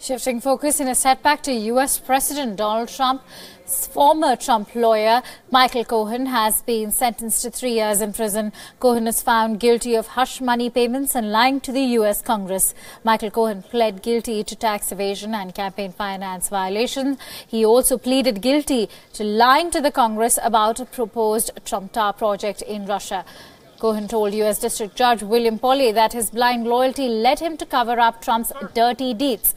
Shifting focus, in a setback to U.S. President Donald Trump, former Trump lawyer Michael Cohen has been sentenced to 3 years in prison. Cohen is found guilty of hush money payments and lying to the U.S. Congress. Michael Cohen pled guilty to tax evasion and campaign finance violations. He also pleaded guilty to lying to the Congress about a proposed Trump Tower project in Russia. Cohen told U.S. District Judge William Polley that his blind loyalty led him to cover up Trump's dirty deeds.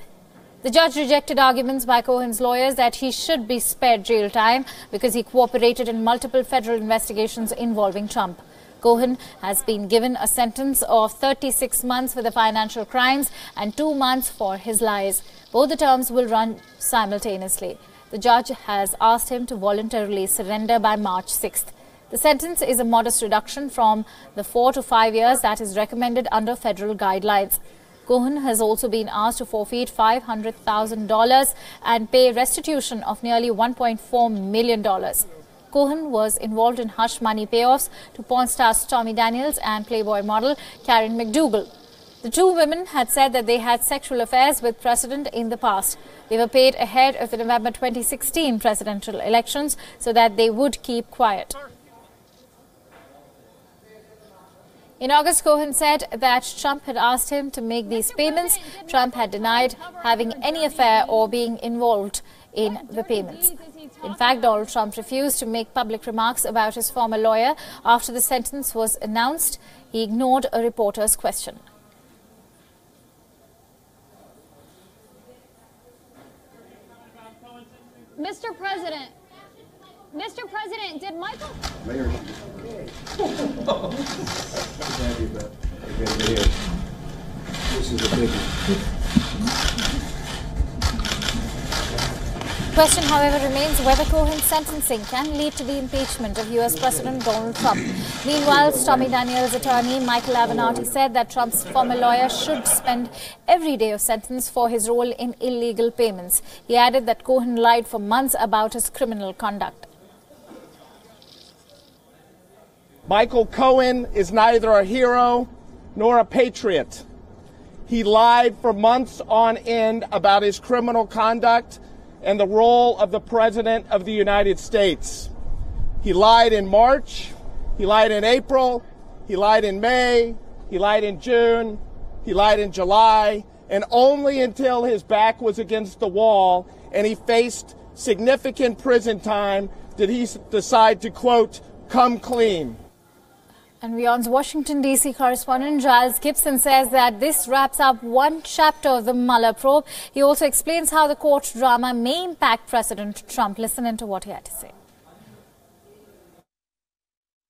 The judge rejected arguments by Cohen's lawyers that he should be spared jail time because he cooperated in multiple federal investigations involving Trump. Cohen has been given a sentence of 36 months for the financial crimes and 2 months for his lies. Both the terms will run simultaneously. The judge has asked him to voluntarily surrender by March 6th. The sentence is a modest reduction from the 4 to 5 years that is recommended under federal guidelines. Cohen has also been asked to forfeit $500,000 and pay restitution of nearly $1.4 million. Cohen was involved in hush money payoffs to porn stars Stormy Daniels and Playboy model Karen McDougal. The two women had said that they had sexual affairs with the president in the past. They were paid ahead of the November 2016 presidential elections so that they would keep quiet. In August, Cohen said that Trump had asked him to make these payments. Trump had denied having any affair or being involved in the payments. In fact, Donald Trump refused to make public remarks about his former lawyer after the sentence was announced. He ignored a reporter's question. Mr. President, did Michael... Mayor. This is a biggie. The question, however, remains whether Cohen's sentencing can lead to the impeachment of U.S. President Donald Trump. Meanwhile, Stormy Daniels' attorney Michael Avenatti said that Trump's former lawyer should spend every day of sentence for his role in illegal payments. He added that Cohen lied for months about his criminal conduct. Michael Cohen is neither a hero nor a patriot. He lied for months on end about his criminal conduct and the role of the President of the United States. He lied in March, he lied in April, he lied in May, he lied in June, he lied in July, and only until his back was against the wall and he faced significant prison time did he decide to, quote, come clean. And Wion's Washington, D.C. correspondent Giles Gibson says that this wraps up one chapter of the Mueller probe. He also explains how the court drama may impact President Trump. Listen into what he had to say.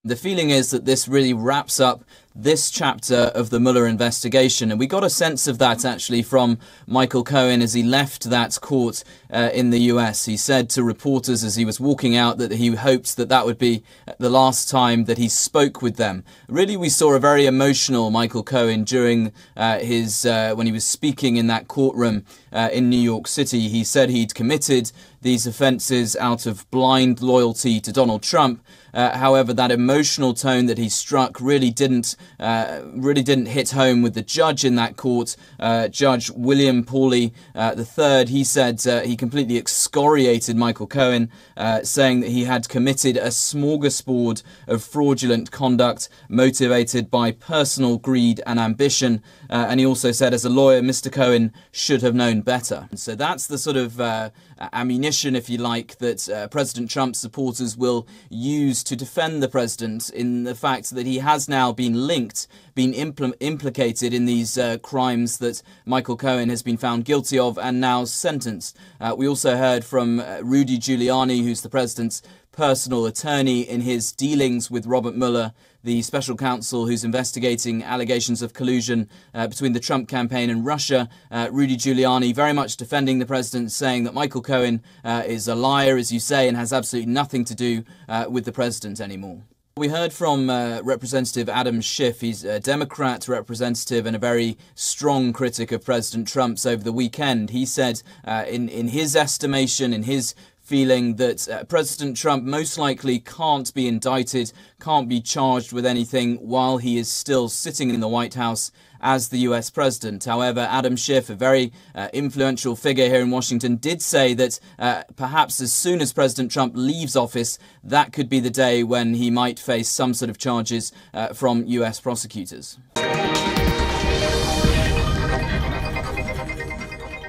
The feeling is that this really wraps up this chapter of the Mueller investigation. And we got a sense of that actually from Michael Cohen as he left that court in the US. He said to reporters as he was walking out that he hoped that that would be the last time that he spoke with them. Really, we saw a very emotional Michael Cohen during when he was speaking in that courtroom in New York City. He said he'd committed these offences out of blind loyalty to Donald Trump. However, that emotional tone that he struck really didn't hit home with the judge in that court, Judge William Polley III. He said he completely excoriated Michael Cohen, saying that he had committed a smorgasbord of fraudulent conduct motivated by personal greed and ambition. And he also said, as a lawyer, Mr. Cohen should have known better. So that's the sort of ammunition, if you like, that President Trump's supporters will use to defend the president, in the fact that he has now been linked, been implicated in these crimes that Michael Cohen has been found guilty of and now sentenced. We also heard from Rudy Giuliani, who's the president's personal attorney in his dealings with Robert Mueller, the special counsel who's investigating allegations of collusion between the Trump campaign and Russia. Rudy Giuliani very much defending the president, saying that Michael Cohen is a liar, as you say, and has absolutely nothing to do with the president anymore. We heard from Representative Adam Schiff. He's a Democrat representative and a very strong critic of President Trump's over the weekend. He said, in his estimation, in his feeling that President Trump most likely can't be indicted, can't be charged with anything while he is still sitting in the White House as the US president. However, Adam Schiff, a very influential figure here in Washington, did say that perhaps as soon as President Trump leaves office, that could be the day when he might face some sort of charges from US prosecutors.